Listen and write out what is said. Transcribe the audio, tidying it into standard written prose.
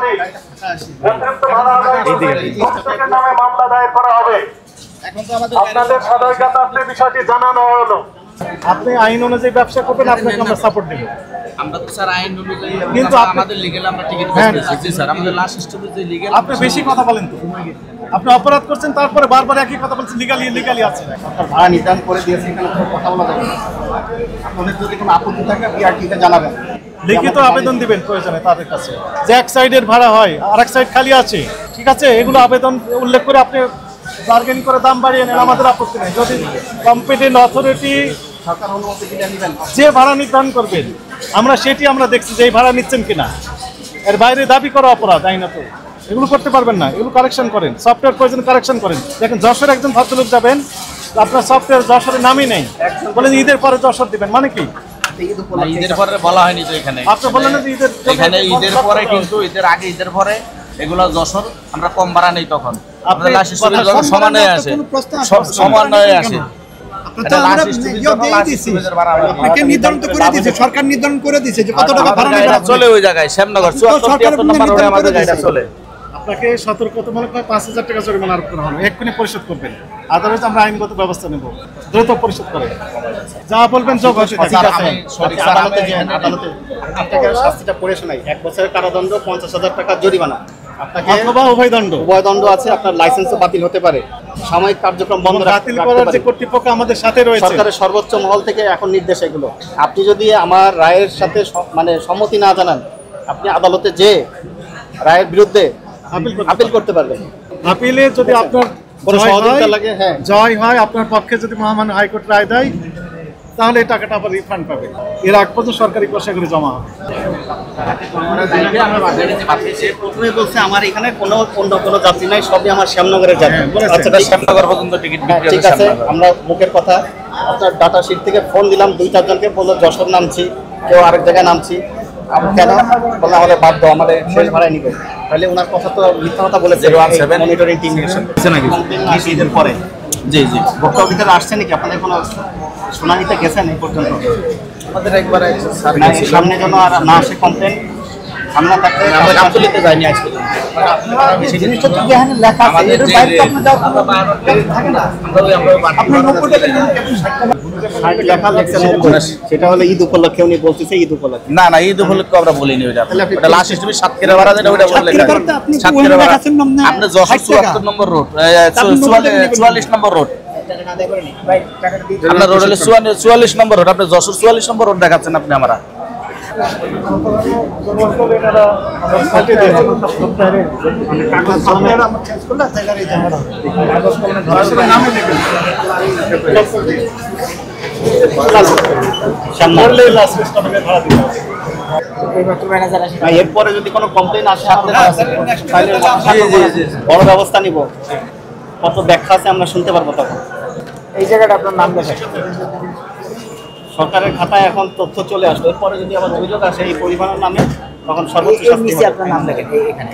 তারিখ অতিরিক্ত ভাড়া আদায় প্রত্যেকের নামে মামলা দায়ের করা হবে। আপনাদের সদয়কার বিষয়টি জানানো হলো। আপনি আইন অনুযায়ী ব্যবসা করবেন, আপনাকে আমরা সাপোর্ট দেব। আমরা তো স্যার আইন অনুযায়ী কিন্তু আমাদের লিগ্যাল আমরা টিকিট জি স্যার, আমাদের লাস্ট স্টেপে যে লিগ্যাল। আপনি বেশি কথা বলেন তো, আপনি অপরাধ করছেন তারপরে বারবার একই কথা বলছেন, লিগালি আছে। আপনার ভাড়া নির্ধারণ করে দিয়েছে, এখানে কোনো কথা বলা যাবে না। আপনাদের যদি কোনো আপত্তি থাকে বিআরটিকে জানাবেন, লিখিত আবেদন দিবেন প্রয়োজনে তাদের কাছে, যে এক সাইডের ভাড়া হয় আর এক সাইড খালি আছে, ঠিক আছে, এগুলো আবেদন উল্লেখ করে আপনি বার্গেনিং করে দাম বাড়িয়ে নেন, আমাদের আপত্তি নেই। যদি কম্পিটেন্ট অথরিটি সরকার অনুমতি দিলে নেবেন। যে ভাড়া নির্ধারণ করবেন আমরা সেটি আমরা দেখছি যে এই ভাড়া নিচ্ছেন কিনা, এর বাইরে দাবি করা অপরাধ আইনত। এগুলো করতে পারবেন না, এগুলো কারেকশন করেন, সফটওয়্যার প্রয়োজন কারেকশন করেন। দেখেন যশোর একজন ভদ্রলোক যাবেন, আপনার সফটওয়্যার যশোরের নামই নেই, বলেন ঈদের পরে যশোর দিবেন, মানে কি? ঈদের পরে বলা হয়নি তো এখানে, আপনি বললেন যে ঈদের এখানে ঈদের পরে, কিন্তু ঈদের আগে ঈদের পরে এগুলো যশোর আমরা কম ভাড়া নেই, তখন আপনি সমান হয়ে আসে, সমান হয়ে আসে। নির্ধারণ তো করে দিয়েছে, সরকার নির্ধারণ করে দিয়েছে যে কত টাকা ভাড়া নেবে। চলে ওই জায়গায় শ্যামনগর 74 নম্বর রোডে আমাদের গাড়িটা চলে। আপনাকে সতর্কতামূলক 5,000 টাকা জরিমানা আরোপ করা হবে, এক্ষুনি পরিশোধ করবেন, আদালত আমরা আইনগত ব্যবস্থা নেব, দ্রুত পরিশোধ করে যা বলবেন যোগ হতে থাকবে। আদালতে যান, আদালতে আপনাকে শাস্তিটা পড়ে শোনাই, 1 বছরের কারাদণ্ড, 50,000 টাকা জরিমানা, আপনাকে অথবা উভয়দণ্ড। উভয়দণ্ড আছে, আপনার লাইসেন্সও বাতিল হতে পারে, সাময়িক কার্যক্রম বন্ধ বাতিল করার যে কর্তৃপক্ষ আমাদের সাথে রয়েছে, সরকারের সর্বোচ্চ মহল থেকে এখন নির্দেশ এগুলো। আপনি যদি আমার রায়ের সাথে মানে সম্মতি না জানান, আপনি আদালতে যে রায়ের বিরুদ্ধে আপিল করতে পারবেন। আপিলে যদি আপনার কোনো সহযোগিতা লাগে, হ্যাঁ, জয় হয়, আপনার পক্ষে যদি মহামান্য হাইকোর্ট রায় দেয়, তাহলে এই টাকাটা আবার রিফান্ড পাবে। এর আগ পর্যন্ত সরকারি কোষাগারে জমা হবে। প্রথমে বলছে আমার এখানে কোনো যাত্রী নাই, সবই আমার শ্যামনগরের যাত্রী। আচ্ছা, শ্যামনগর পর্যন্ত টিকিট বিক্রি ঠিক আছে, আমরা মুখের কথা, আপনার ডাটা শিট থেকে ফোন দিলাম 2-4 জনকে, বললো যশোর নামছি, কেউ আরেক জায়গায় নামছি, কেন বললাম আমাদের বাধ্য, আমাদের শেষ ভাড়ায় নিবে। তাহলে ওনার কথা তো মিথ্যা কথা বলেছে। মনিটরিং টিম নাকি ঈদের পরে জি জি ভোক্তা অধিকার আসছে নাকি, আপনাদের কোনো শুনানিতে গেছেন এই পর্যন্ত? আমাদের একবার সামনে যেন আর না আসে কমপ্লেন, আমরা থাকতে আমরা গাবতলীতে যাইনি আজকে। জিনিসটা তো যেখানে লেখা আছে এর বাইরে তো আপনি যাও থাকে না। আপনি 90 টাকা লেখা লেখছেন, সেটা হলো ঈদ উপলক্ষে উনি বলতেছে ঈদ উপলক্ষে। না না, ঈদ উপলক্ষে আমরা বলিনি ওইটা। ওটা লাস্ট স্টেপে সাতক্ষীরা ভাড়া যেটা ওইটা বললেন। সাতক্ষীরা ভাড়া আপনি যশোর 74 নম্বর রোড, 44 নম্বর রোড, আপনার রোড হলো 44 নম্বর রোড, আপনি যশোর 44 নম্বর রোড দেখাচ্ছেন আপনি। আমরা এরপরে যদি কোনো কমপ্লেন আসে বড় ব্যবস্থা নিব, কত ব্যাখ্যা আছে আমরা শুনতে পারবো তখন। এই জায়গাটা আপনার নাম লেখা, সরকারের খাতায় এখন তথ্য চলে আসবে, এরপরে যদি আবার অভিযোগ আসে এই পরিমাণের নামে, তখন সর্বোচ্চ শাস্তি হবে। আপনার নাম লেখেন এখানে।